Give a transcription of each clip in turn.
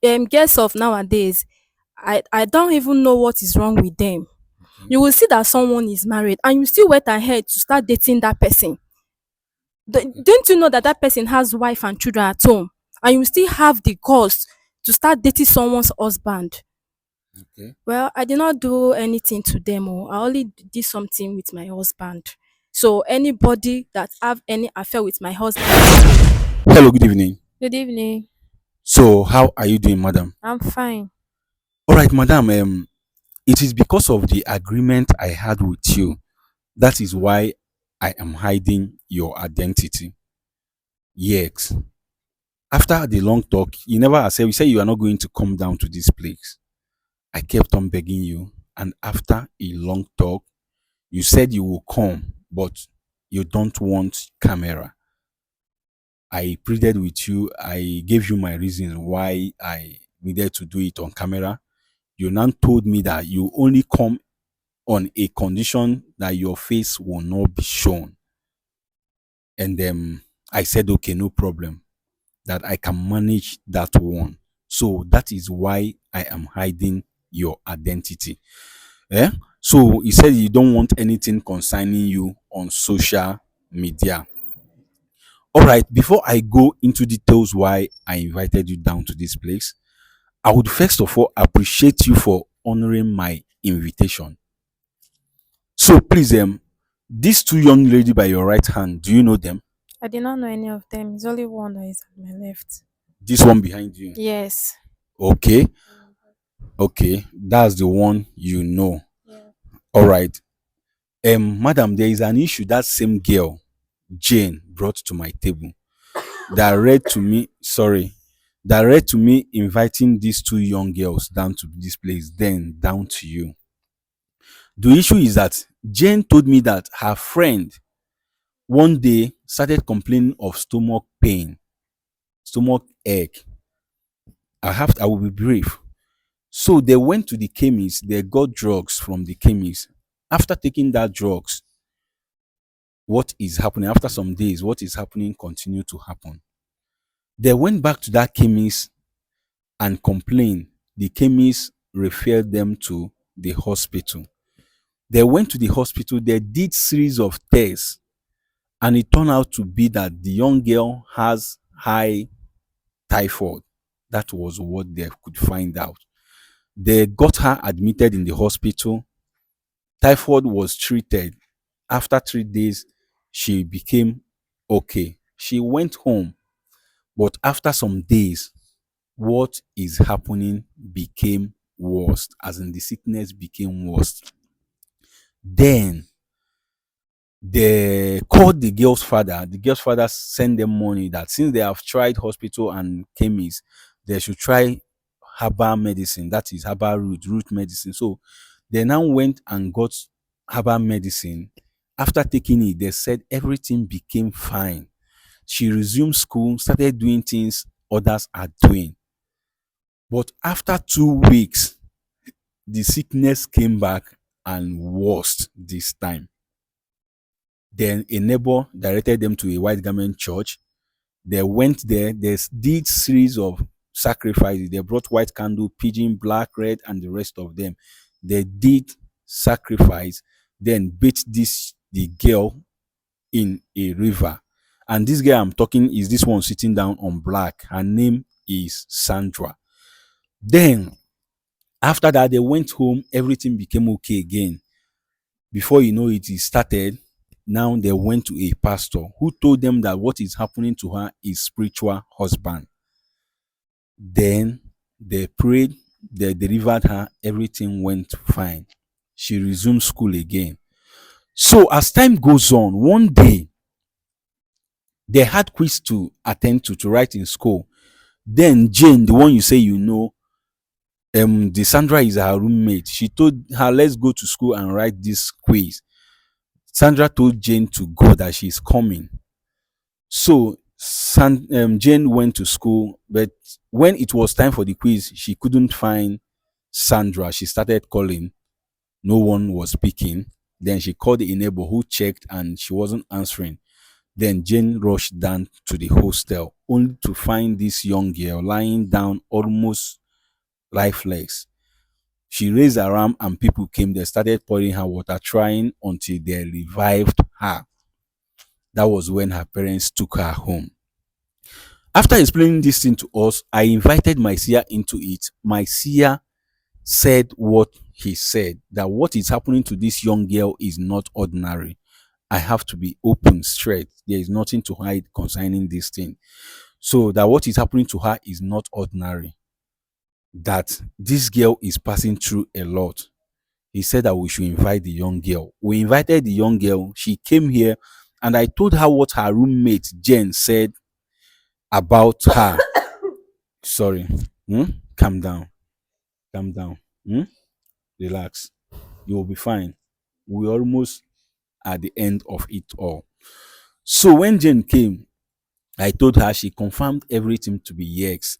Girls of nowadays, I don't even know what is wrong with them. Okay. You will see that someone is married and you still wait ahead to start dating that person. Okay. Don't you know that that person has wife and children at home, and you still have the cost to start dating someone's husband? Okay. Well, I did not do anything to them. Oh, I only did something with my husband. So anybody that have any affair with my husband. Hello, good evening. Good evening. So, how are you doing, madam? I'm fine. All right, madam. It is because of the agreement I had with you. That is why I am hiding your identity. Yes. After the long talk, you never accept. You said you are not going to come down to this place. I kept on begging you, and after a long talk, you said you will come, but you don't want camera. I pleaded with you. I gave you my reasons why I needed to do it on camera. You now told me that you only come on a condition that your face will not be shown. And I said, okay, no problem, that I can manage that one. So that is why I am hiding your identity. Eh? So he said you don't want anything concerning you on social media. All right, before I go into details why I invited you down to this place, I would first of all appreciate you for honoring my invitation. So please, these two young lady by your right hand, do you know them? I did not know any of them. It's only one that is at my left. This one behind you. Yes. Okay, okay, that's the one you know. Yeah. All right. Madam, there is an issue that same girl, Jane, brought to my table that read to me, sorry, that read to me inviting these two young girls down to this place, then down to you. The issue is that Jane told me that her friend one day started complaining of stomach pain, stomach ache. I will be brief. So they went to the chemist, they got drugs from the chemist. After taking that drugs, what is happening after some days, what is happening continue to happen. They went back to that chemist and complained. The chemist referred them to the hospital. They went to the hospital, they did series of tests, and it turned out to be that the young girl has high typhoid. That was what they could find out. They got her admitted in the hospital. Typhoid was treated. After 3 days, she became okay. She went home, but after some days, what is happening became worse, as in the sickness became worse. Then they called the girl's father. The girl's father sent them money that since they have tried hospital and chemists, they should try herbal medicine. That is herbal root medicine. So they now went and got herbal medicine. After taking it, they said everything became fine. She resumed school, started doing things others are doing. But after 2 weeks, the sickness came back and worse this time. Then a neighbor directed them to a white garment church. They went there. They did series of sacrifices. They brought white candle, pigeon, black, red, and the rest of them. They did sacrifice. Then beat the girl in a river. And this girl I'm talking is this one sitting down on black. Her name is Sandra. Then after that, they went home. Everything became okay again. Before you know it, it started. Now they went to a pastor who told them that what is happening to her is spiritual husband. Then they prayed, they delivered her, everything went fine. She resumed school again. So as time goes on, one day they had quiz to attend to write in school. Then Jane, the one you say you know, the Sandra is her roommate. She told her, let's go to school and write this quiz. Sandra told Jane to go, that she's coming. So Jane went to school, but when it was time for the quiz, she couldn't find Sandra. She started calling. No one was picking. Then she called the neighbor who checked and she wasn't answering. Then Jane rushed down to the hostel, only to find this young girl lying down almost lifeless. She raised her arm and people came. They started pouring her water, trying until they revived her. That was when her parents took her home. After explaining this thing to us, I invited my seer into it. My seer said what he said, that what is happening to this young girl is not ordinary. I have to be open, straight. There is nothing to hide concerning this thing. So that what is happening to her is not ordinary. That this girl is passing through a lot. He said that we should invite the young girl. We invited the young girl. She came here and I told her what her roommate Jen said about her. Sorry. Hmm? Calm down. Calm down. Hmm? Relax. You will be fine. We almost at the end of it all. So when Jen came, I told her she confirmed everything to be yes.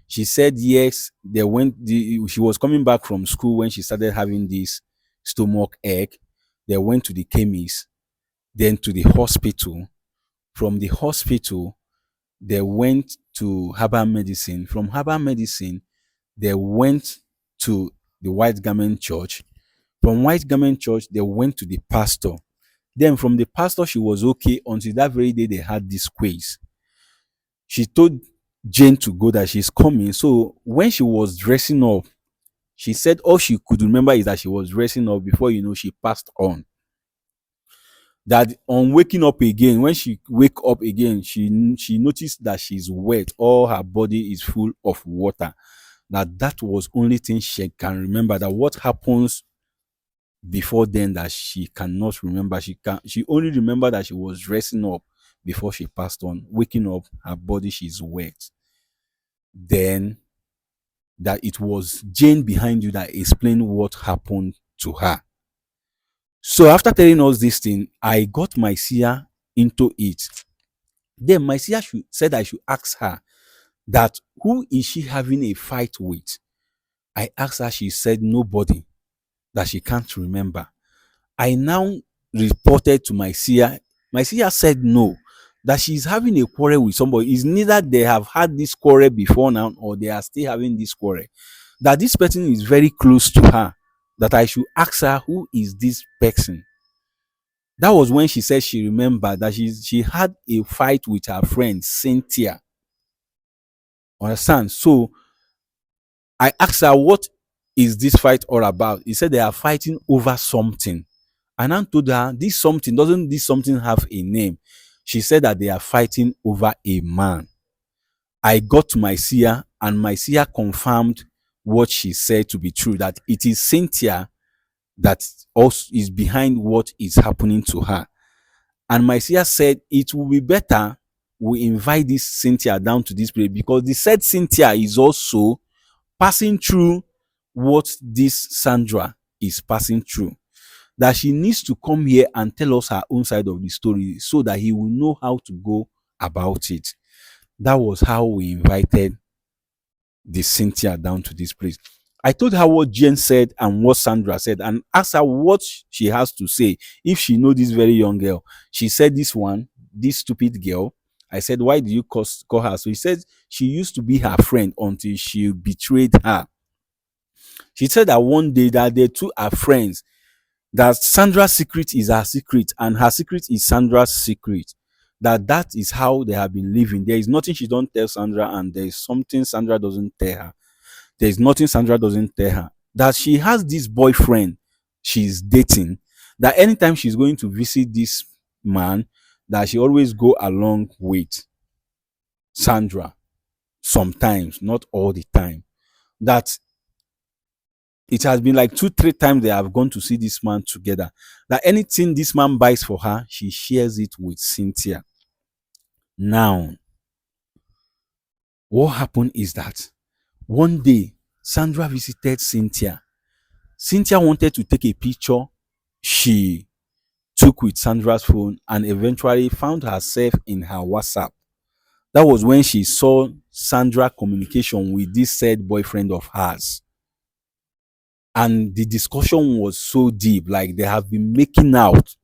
She said yes. She was coming back from school when she started having this stomach ache. They went to the chemist, then to the hospital. From the hospital, they went to herbal medicine. From herbal medicine, they went to the White Garment Church. From White Garment Church, they went to the pastor. Then from the pastor, she was okay until that very day they had this quiz. She told Jane to go, that she's coming. So when she was dressing up, she said all she could remember is that she was dressing up before she passed on. That on waking up again, when she wake up again, she noticed that she's wet. All her body is full of water. That was only thing she can remember. That what happens before then that she cannot remember. She only remember that she was dressing up before she passed on. Waking up, her body she's wet. Then that it was Jane behind you that explained what happened to her. So after telling us this thing, I got my seer into it. Then my seer said I should ask her that who is she having a fight with? I asked her, she said nobody, that she can't remember. I now reported to my seer. My seer said no, that she's having a quarrel with somebody. It's neither they have had this quarrel before now or they are still having this quarrel. That this person is very close to her. That I should ask her who is this person. That was when she said she remembered that she had a fight with her friend Cynthia. Understand? So I asked her, what is this fight all about? He said they are fighting over something. And I told her, doesn't this something have a name? She said that they are fighting over a man. I got to my seer and my seer confirmed what she said to be true, that it is Cynthia that also is behind what is happening to her. And my seer said it will be better we invite this Cynthia down to this place, because the said Cynthia is also passing through what this Sandra is passing through. That she needs to come here and tell us her own side of the story so that he will know how to go about it. That was how we invited the Cynthia down to this place. I told her what Jen said and what Sandra said and asked her what she has to say if she know this very young girl. She said this stupid girl. I said, why do you call her? So he said she used to be her friend until she betrayed her. She said that one day that they two are friends, that Sandra's secret is her secret and her secret is Sandra's secret. That is how they have been living. There is nothing she don't tell Sandra and there is something Sandra doesn't tell her. There is nothing Sandra doesn't tell her. That she has this boyfriend she's dating, that anytime she's going to visit this man, that she always go along with Sandra. Sometimes, not all the time. That it has been like 2-3 times they have gone to see this man together. That anything this man buys for her, she shares it with Cynthia. Now, what happened is that one day Sandra visited Cynthia. Cynthia wanted to take a picture she took with Sandra's phone and eventually found herself in her WhatsApp. That was when she saw Sandra communication with this said boyfriend of hers. And the discussion was so deep, like they have been making out.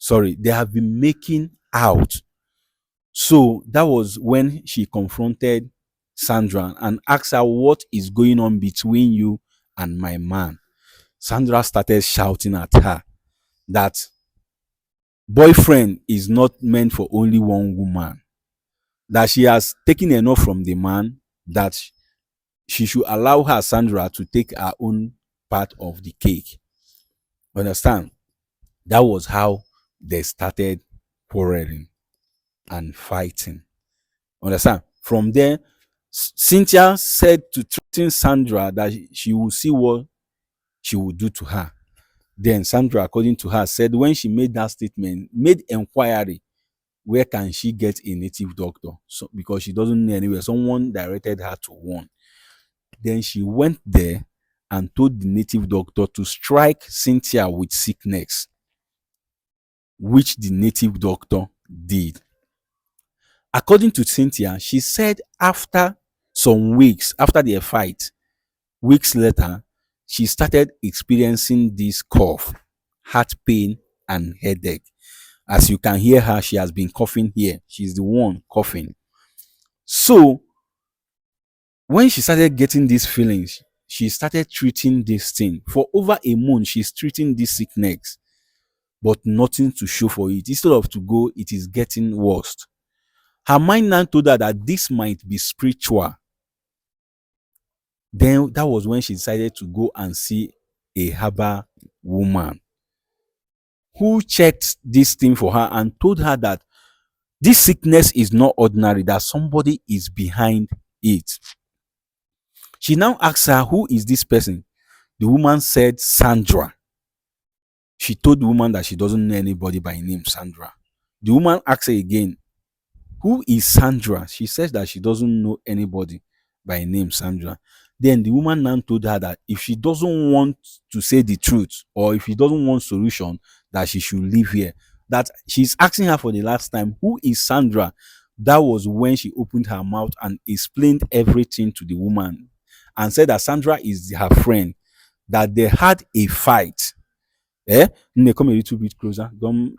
Sorry, they have been making out. So that was when she confronted Sandra and asked her what is going on between you and my man. Sandra started shouting at her that boyfriend is not meant for only one woman, that she has taken enough from the man, that she should allow her, Sandra, to take her own part of the cake. Understand? That was how they started quarreling and fighting. Understand? From there, Cynthia said to threaten Sandra that she will see what she will do to her. Then Sandra, according to her, said when she made that statement, made inquiry, where can she get a native doctor? So because she doesn't know anywhere, someone directed her to one. Then she went there and told the native doctor to strike Cynthia with sickness, which the native doctor did. According to Cynthia, she said after some weeks, after their fight, weeks later, she started experiencing this cough, heart pain, and headache. As you can hear her, she has been coughing here. She's the one coughing. So when she started getting these feelings, she started treating this thing. For over a month, she's treating this sickness, but nothing to show for it. Instead of to go, it is getting worse. Her mind now told her that this might be spiritual. Then that was when she decided to go and see a herbal woman who checked this thing for her and told her that this sickness is not ordinary, that somebody is behind it. She now asked her, who is this person? The woman said, Sandra. She told the woman that she doesn't know anybody by name Sandra. The woman asked her again, who is Sandra? She says that she doesn't know anybody by name Sandra. Then the woman now told her that if she doesn't want to say the truth, or if she doesn't want solution, that she should leave here. That she's asking her for the last time, who is Sandra? That was when she opened her mouth and explained everything to the woman and said that Sandra is her friend, that they had a fight. They come a little bit closer. Don't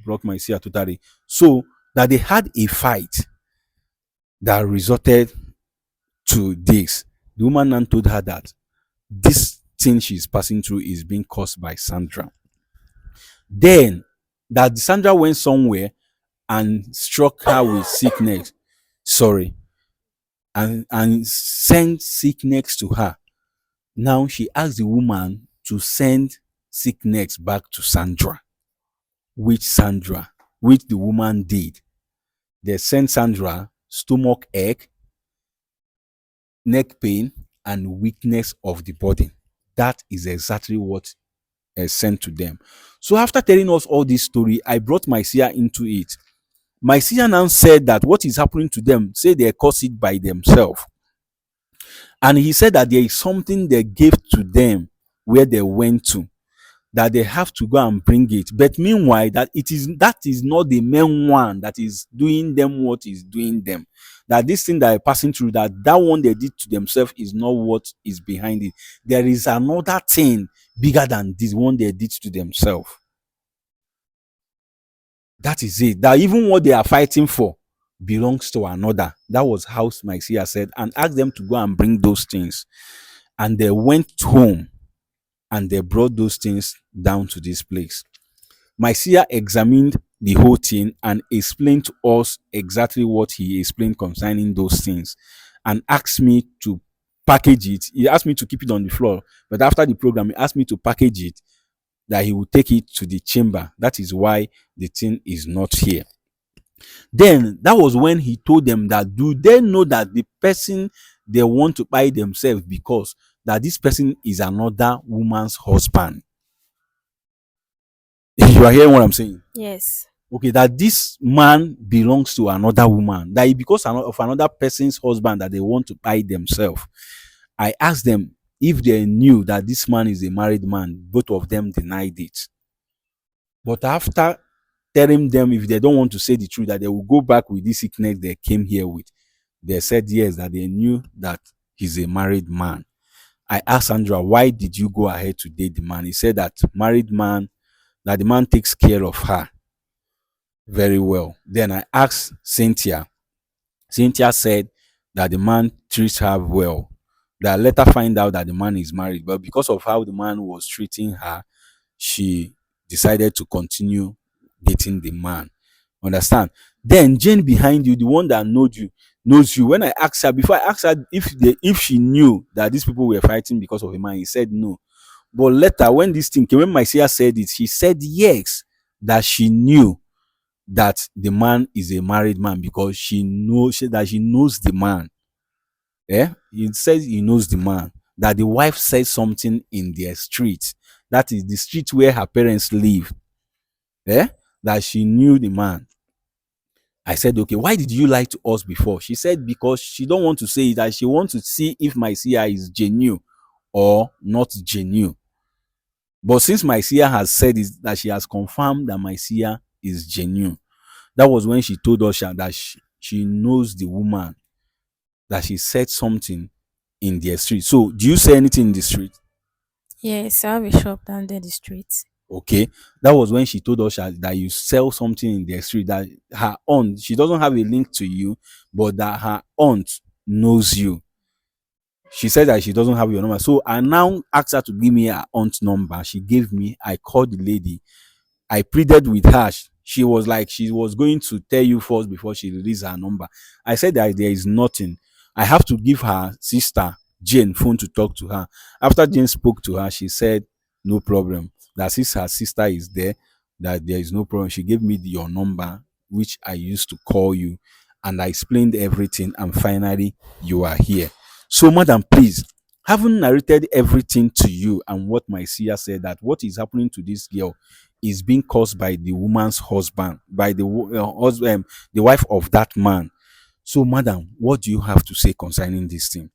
block my ear totally. So that they had a fight that resulted to this. The woman then told her that this thing she's passing through is being caused by Sandra. Then that Sandra went somewhere and struck her with sickness. Sorry. And sent sickness to her. Now she asked the woman to send sickness back to Sandra, which the woman did. They sent Sandra stomach ache, neck pain, and weakness of the body. That is exactly what is sent to them. So after telling us all this story, I brought my seer into it. My seer now said that what is happening to them, say they caused it by themselves. And he said that there is something they gave to them where they went to, that they have to go and bring it. But meanwhile, that is not the main one that is doing them what is doing them. That this thing that are passing through, that one they did to themselves is not what is behind it. There is another thing bigger than this one they did to themselves. That is it. That even what they are fighting for belongs to another. That was how my seer said, and asked them to go and bring those things. And they went home and they brought those things down to this place. My seer examined the whole thing and explained to us exactly what he explained concerning those things, and asked me to package it. He asked me to keep it on the floor, but after the program, he asked me to package it, that he would take it to the chamber. That is why the thing is not here. Then that was when he told them that do they know that the person they want to buy themselves, because that this person is another woman's husband. You are hearing what I'm saying? Yes. Okay, that this man belongs to another woman, that because of another person's husband that they want to buy themselves. I asked them if they knew that this man is a married man. Both of them denied it. But after telling them if they don't want to say the truth, that they will go back with this sickness they came here with, they said yes, that they knew that he's a married man. I asked Sandra, why did you go ahead to date the man? He said that married man, that the man takes care of her. Very well. Then I asked Cynthia. Cynthia said that the man treats her well. That I let her find out that the man is married, but because of how the man was treating her, she decided to continue dating the man. Understand? Then Jane behind you, the one that knows you. When I asked her, before I asked her if she knew that these people were fighting because of a man, he said no. But later, when this thing came, when my sister said it, she said yes, that she knew that the man is a married man because she knows the man. Yeah, he says he knows the man. That the wife said something in their street, that is the street where her parents live. Yeah, that she knew the man. I said, okay, why did you lie to us before? She said because she don't want to say it, that she wants to see if my Sia is genuine or not genuine. But since my Sia has said it, that she has confirmed that my Sia is genuine. That was when she told us that she knows the woman, that she said something in their street. So, do you say anything in the street? Yes, I have a shop down there the street. Okay. That was when she told us that you sell something in their street, that her aunt, she doesn't have a link to you, but that her aunt knows you. She said that she doesn't have your number. So I now asked her to give me her aunt's number. She gave me, I called the lady. I pleaded with her. She was like, she was going to tell you first before she released her number. I said that there is nothing. I have to give her sister Jane phone to talk to her. After Jane spoke to her, she said, no problem. That since her sister is there, that there is no problem. She gave me your number, which I used to call you, and I explained everything. And finally, you are here. So, madam, please, having narrated everything to you and what my seer said, that what is happening to this girl is being caused by the woman's husband, by husband, the wife of that man. So, madam, what do you have to say concerning this thing?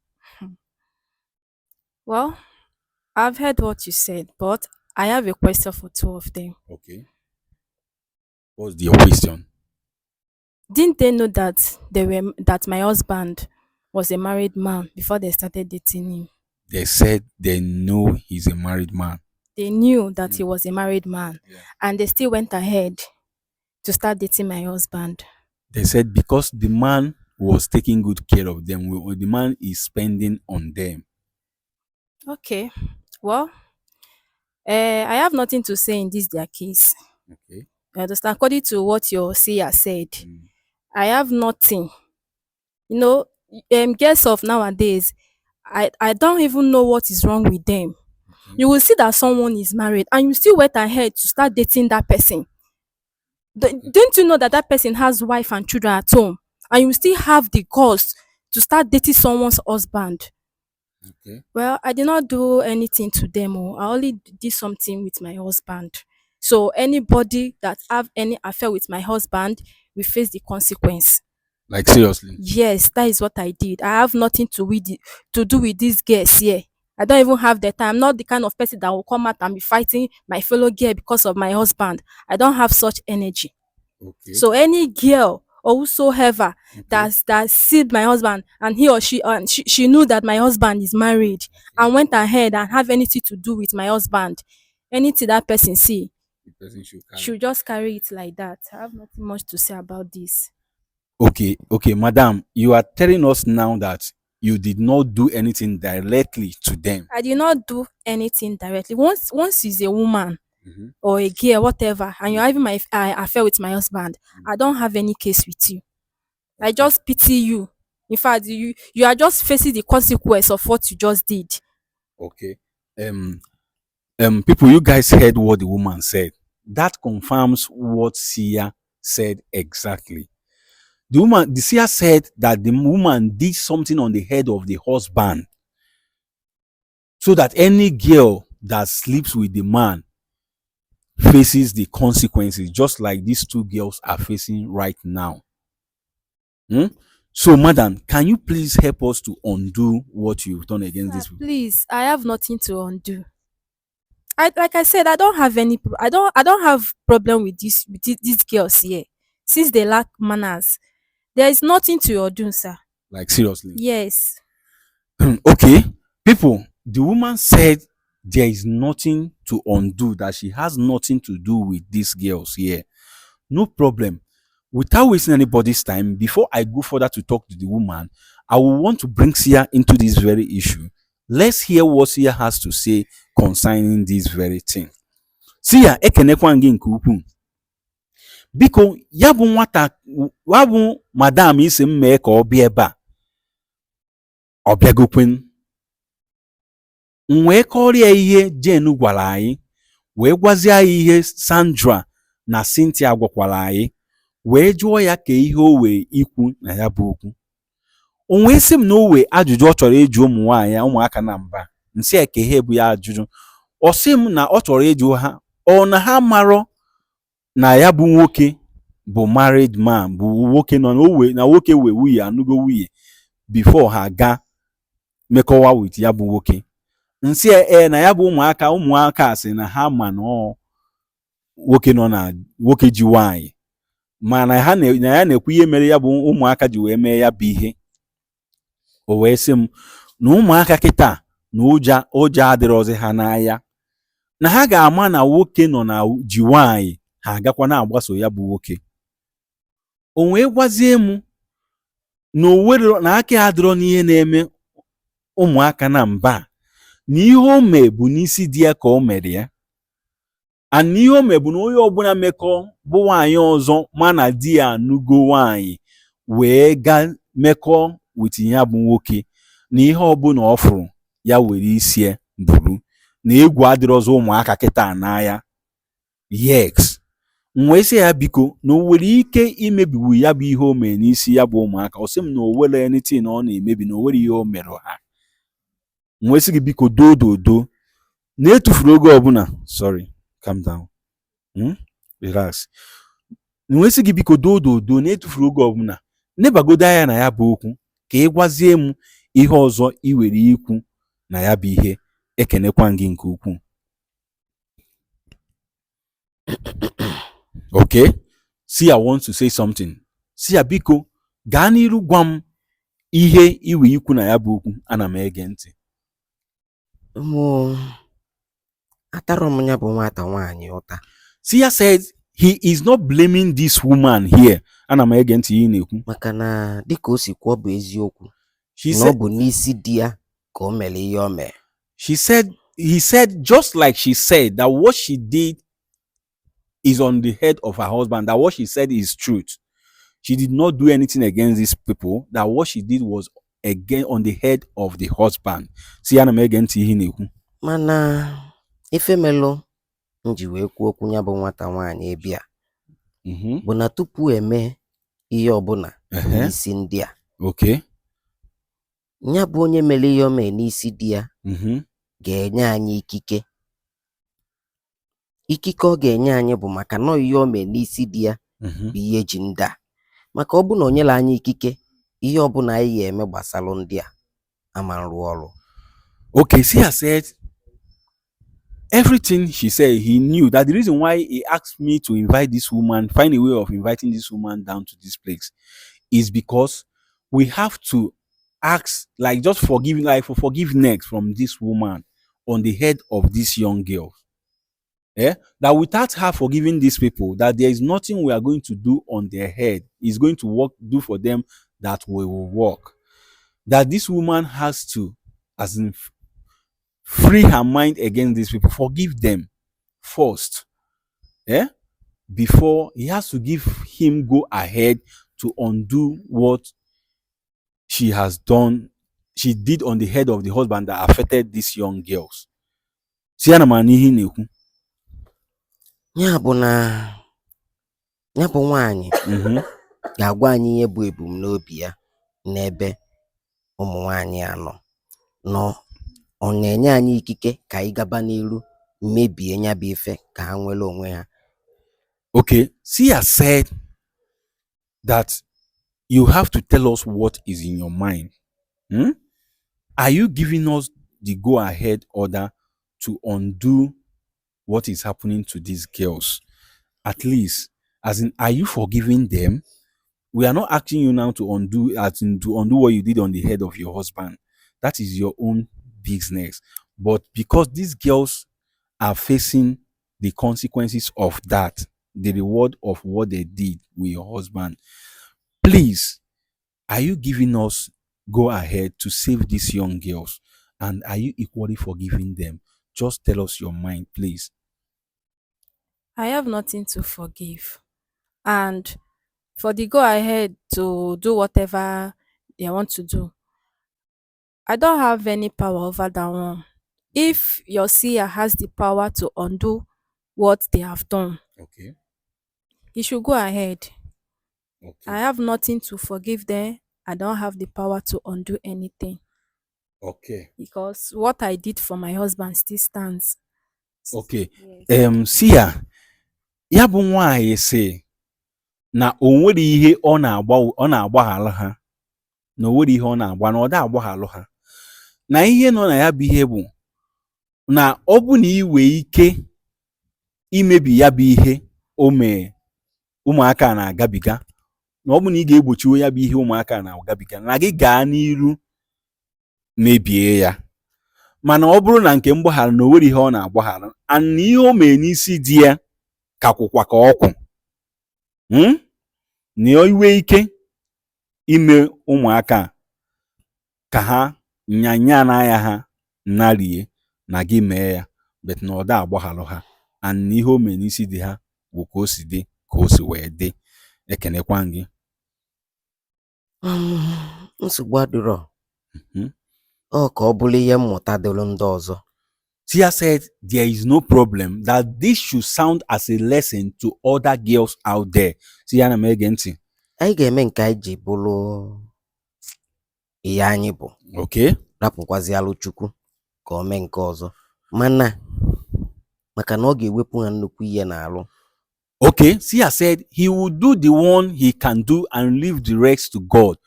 Well, I've heard what you said, but I have a question for two of them. Okay. What's your question? Didn't they know that that my husband was a married man before they started dating him? They said they know he's a married man. They knew that he Mm, was a married man, yeah. and they still went ahead to start dating my husband. They said because the man was taking good care of them, the man is spending on them. Okay, well, I have nothing to say in this their case. Okay. You understand? According to what your seer said, Mm, I have nothing. You know, girls of nowadays, I don't even know what is wrong with them. okay. You will see that someone is married and you still went ahead to start dating that person. Okay. Don't you know that that person has wife and children at home, and you still have the cost to start dating someone's husband? Okay. Well, I did not do anything to them. Oh, I only did something with my husband. So anybody that have any affair with my husband will face the consequence. Like seriously. Yes, that is what I did. I have nothing to do with these girls here. I don't even have the time. I'm not the kind of person that will come out and be fighting my fellow girl because of my husband. I don't have such energy. Okay. So any girl or whosoever Okay. that see my husband and he or she and she knew that my husband is married Okay. and went ahead and have anything to do with my husband, anything that person see, The person should carry. she'll just carry it like that. I have nothing much to say about this. Okay, okay, madam, you are telling us now that you did not do anything directly to them. I did not do anything directly. Once he's a woman Mhm. or a girl, whatever, and Mm, you're having my affair with my husband, mm. I don't have any case with you. I Okay, just pity you. In fact, you are just facing the consequence of what you just did. okay. Um, people, you guys heard what the woman said. That confirms what Sia said exactly. The Sia said that the woman did something on the head of the husband, so that any girl that sleeps with the man faces the consequences, just like these two girls are facing right now. Hmm? So, madam, can you please help us to undo what you've done against Sir, these people? please, I have nothing to undo. I like I said, I don't have any. I don't have problem with these girls here. Since they lack manners, there is nothing to undo, sir. Like, seriously. Yes. Okay, people, the woman said there is nothing to undo, that she has nothing to do with these girls here. No problem. Without wasting anybody's time, before I go further to talk to the woman, I will want to bring Sia into this very issue. Let's hear what Sia has to say concerning this very thing. Sia, ekenekwa gị nke ukwuu. Biko, ya bụ nwata, ya bụ madam isi m mee ka ọ bịa ebe a, ọ bịagokwen. M wee kọrọ ya ihe Jane gwara anyị, wee gwazie ya ihe Sandra na Cynthia gwakwara anyị, wee jụọ ya ka ihe o wee ikwu na ya bụ okwu. O wee sị m na o wee ajụjụ ọ chọrọ ịjụ ụmụ nwaanyị ụmụaka na mba, nsị eke ihe bụ ya ajụjụ. Ọ sị m na ọ chọrọ ịjụ ha ọ na ha marọ na ya bụ nwoke bụ married man, bụ nwoke nọ na nwoke wee nwunye anụgo nwunye before ha ga mekọwa with ya bụ nwoke. Nsị na ya bụ ụmụaka asị na ha ma na nwoke nọ na nwoke ji nwaanyị, mana na ya na-ekwu ihe mere ya bụ ụmụaka ji wee mee ya bụ ihe. O wee sị m na ụmụaka kịta na ụjọ adịrọzi ha n'anya, na ha ga-ama na nwoke nọ na ji nwaanyị, ha agakwa na-agbaso ya bụ nwoke. O wee gwazie m na owere na aka adịrọ n'ihe na-eme ụmụaka na mba, na ihe o mee bụ n'isi di ya ka o mere ya, and ihe o mee bụ na onye ọbụla mekọ bụ nwaanyị ọzọ mana di ya anụgo nwaanyị wee ga mekọ with ya bụ nwoke, na ihe ọbụla ọ fụrụ ya were isi buru, na egwu adịrọzọ ụmụaka kịta n'anya. Yes, m wee sị ya biko na o nwere ike imebiwu ya bụ ihe o mere n'isi ya bụ ụmụaka. Ọ sị m na o nwere anything na ọ na-emebi, na o nwere ihe o mere ha. M wee sị gị biko dododo na etufuru oge ọbụla, sorry, calm down, relax. M wee sị gị biko dododo na etufuru oge ọbụla nebagodo anya na ya bụ okwu ka ị gwazie m ihe ọzọ ị were ikwu na ya bụ ihe. Ekenekwa gị nke ukwuu. Okay, Sia wants to say something. Sia biko gaa n'iru gwa m ihe iwe ikwu na ya bụ okwu. Ana m ege ntị. Atara m ya bụ nwata nwaanyị ụta. Sia said he is not blaming this woman here. Ana m ege ntị ihe na-ekwu. Maka na dịka o si kwuo bụ eziokwu. Na ọ bụ n'isi di ya ka o mere ihe o mere. He said just like she said that what she did is on the head of her husband, that what she said is truth. She did not do anything against these people, that what she did was again on the head of the husband. Si ana m ege ntị ihe na-ekwu. Mana ife melụ nji wee kwuo okwu ya bụ nwata nwaanyị ebia bụ na tupu eme ihe ọbụla n'isi ndị a, okay, ya bụ onye mere ihe o mee n'isi di ya ga-enye anyị ikike. Ikike ọ ga-enye anyị bụ maka na ihe o mee n'isi di ya bụ ihe ji ndị a. Maka ọ bụ na o nyere anyị ikike, ihe ọbụla anyị ga-eme gbasara ndị a ama nrụ ọrụ. Okay, Sia said everything she said, he knew that the reason why he asked me to invite this woman, find a way of inviting this woman down to this place, is because we have to ask, like, just forgive, like, for forgiveness from this woman on the head of this young girl. That without her forgiving these people, that there is nothing we are going to do on their head is going to do for them that we will work. That this woman has to, as in, free her mind against these people, forgive them first, before he has to give him go ahead to undo what she has done, she did on the head of the husband that affected these young girls. Ya bụ na ya bụ nwaanyị ga-agwa anyị ihe bụ ebumnobi ya n'ebe ụmụ nwaanyị anọ nọ. Ọ na-enye anyị ikike ka anyị gaba n'iru mebie nya bụ ife ka ha nwere onwe ha. Okay, Sia said that you have to tell us what is in your mind. Are you giving us the go-ahead order to undo what is happening to these girls? At least, as in, are you forgiving them? We are not asking you now to undo what you did on the head of your husband. That is your own business. But because these girls are facing the consequences of that, the reward of what they did with your husband, please, are you giving us go ahead to save these young girls? And are you equally forgiving them? Just tell us your mind, please. I have nothing to forgive. And for the go ahead to do whatever they want to do, I don't have any power over that one. If your seer has the power to undo what they have done, Okay. he should go ahead. I Okay. have nothing to forgive them. I don't have the power to undo anything Okay. because what I did for my husband still stands. Okay. Yes. Si ya bụ nwaanyị si na o nwere ihe ọ na-agbaghalụ ha, na o nwere ihe ọ na-agba na ọ da agbaghalụ ha, na ihe nọ na ya bụ ihe bụ na ọ bụ na ị nwee ike imebi ya bụ ihe o mee ụmụaka na-agabiga, na ọ bụ na ị ga-egbochiwo ya bụ ihe ụmụaka na-agabiga, na gị gaa n'iru mebie ya. Mana ọ bụrụ na nke mgbaghara na o nwere ihe ọ na-agbaghara, and ihe o mee n'isi di ya ka kwụkwa ka ọkwụ, na iwe ike ime ụmụaka ka ha nyanya n'anya ha narie na gị mee ya, bet na ọ da agbaghalụ ha, and ihe o mee n'isi di ha bụ ka o si dị ka o si wee dị. Ekenekwa gị. Nsogbu adịrọ. Mhm. Ọ ka ọ bụrụ ihe mmụta dịrị ndị ọzọ. Tia said there is no problem, that this should sound as a lesson to other girls out there. Tia na m ege ntị. Anyị ga-eme nke anyị ji bụrụ ihe anyị bụ. Okay. Rapụkwazialụ Chukwu ka o mee nke ọzọ. Maka na ọ ga-ewepụ ha nnukwu ihe n'alụ. Okay, Tia said he will do the one he can do and leave the rest to God,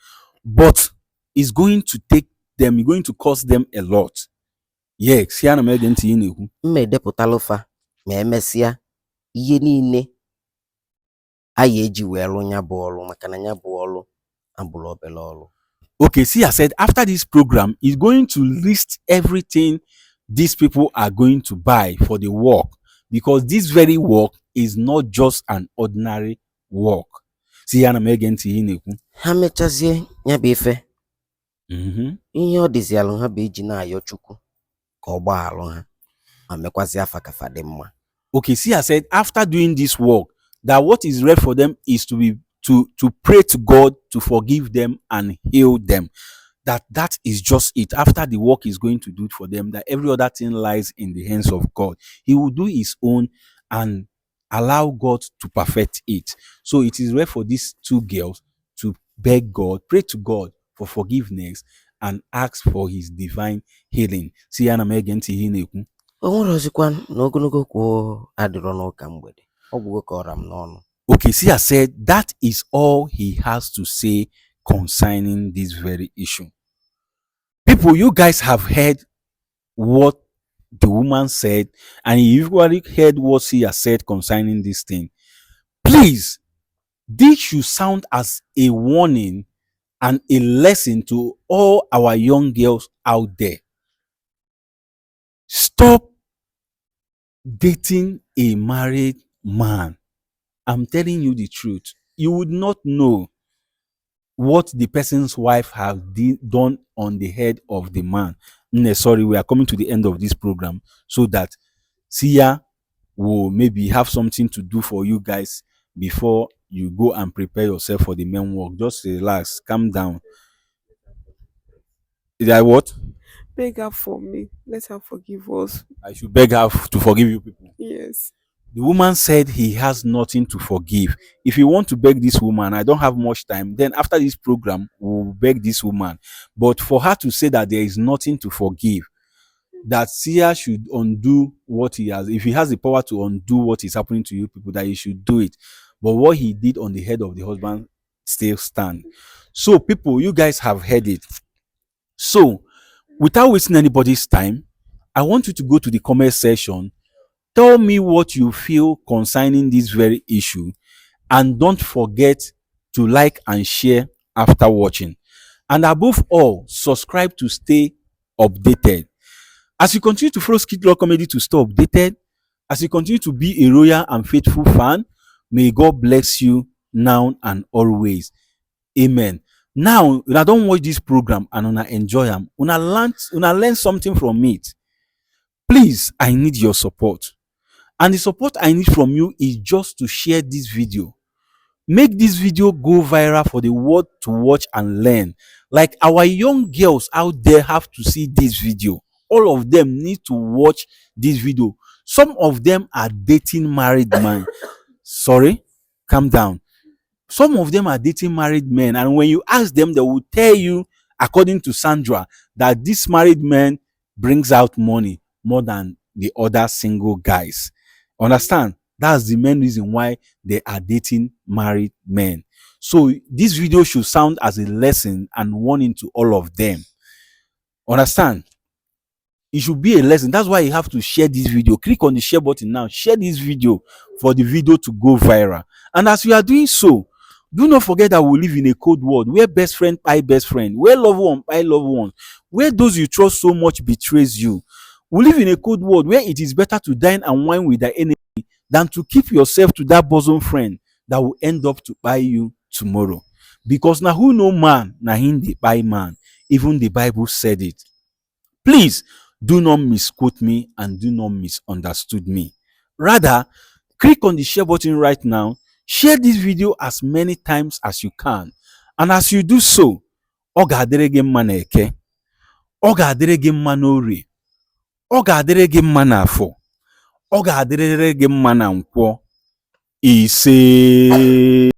but it's going to cost them a lot. Yes, Tia na m ege ntị ị na-ekwu. Mma edepụtalụfa ma emesịa ihe niile anyị eji wee lụ nya bụ ọrụ, maka na nya bụ ọrụ abụrụ obere ọrụ. Okay, Sia said after this program, he's going to list everything these people are going to buy for the work, because this very work is not just an ordinary work. Sia na m ege ntị ị na-ekwu. Ha mechazie nya bụ ife, Mhm. ihe ọ dịzialụ ha bụ iji na-ayọ Chukwu ka ọ gbaghalụ ha ma mekwazi afa kafa dị mma. Okay, Sia said after doing this work, that what is left for them is to pray to God to forgive them and heal them. That is just it. After the work is going to do it for them, that every other thing lies in the hands of God. He will do his own and allow God to perfect it. So it is left for these two girls to beg God, pray to God for forgiveness and ask for his divine healing. See ya na m ege ntị ihe na-ekwu. O nwere ọzọkwa na ogologo kwuo adịrọ n'ụka mgbede. Ọ gwụgo ka ọra m n'ọnụ. Okay, Sia said that is all he has to say concerning this very issue. People, you guys have heard what the woman said, and you usually heard what Sia said concerning this thing. Please, this should sound as a warning and a lesson to all our young girls out there. Stop dating a married man. I'm telling you the truth. You would not know what the person's wife has done on the head of the man. Sorry, we are coming to the end of this program so that Sia will maybe have something to do for you guys before you go and prepare yourself for the main work. Just relax, calm down. Is that what? Beg her for me. Let her forgive us. I should beg her to forgive you people. Yes. The woman said he has nothing to forgive. If you want to beg this woman, I don't have much time. Then after this program, we'll beg this woman. But for her to say that there is nothing to forgive, that Sia should undo what he has. If he has the power to undo what is happening to you people, that he should do it. But what he did on the head of the husband still stand. So people, you guys have heard it. So without wasting anybody's time, I want you to go to the comment section. Tell me what you feel concerning this very issue, and don't forget to like and share after watching. And above all, subscribe to stay updated. As you continue to follow Skid Law Comedy to stay updated, as you continue to be a loyal and faithful fan, May God bless you now and always. Amen. Now, una don't watch this program and una enjoy am. Una learn something from it. Please, I need your support. And the support I need from you is just to share this video. Make this video go viral for the world to watch and learn. Like our young girls out there have to see this video. All of them need to watch this video. Some of them are dating married men. Sorry, calm down. Some of them are dating married men, and when you ask them, they will tell you, according to Sandra, that this married man brings out money more than the other single guys. Understand? That's the main reason why they are dating married men. So this video should sound as a lesson and warning to all of them. Understand? It should be a lesson. That's why you have to share this video. Click on the share button now. Share this video for the video to go viral. And as you are doing so, do not forget that we live in a cold world where best friend buy best friend, where loved one buy loved one, where those you trust so much betrays you. We live in a cold world where it is better to dine and wine with the enemy than to keep yourself to that bosom friend that will end up to buy you tomorrow. Because now who know man, now him they buy man. Even the Bible said it. Please do not misquote me and do not misunderstood me. Rather, click on the share button right now. Share this video as many times as you can. And as you do so, ọ ga-adịrị gị mma n'eke, ọ ga-adịrị gị mma n'orie, ọ ga-adịrị gị mma n'afọ, ọ ga-adịrịrị gị mma na nkwọ. Ise.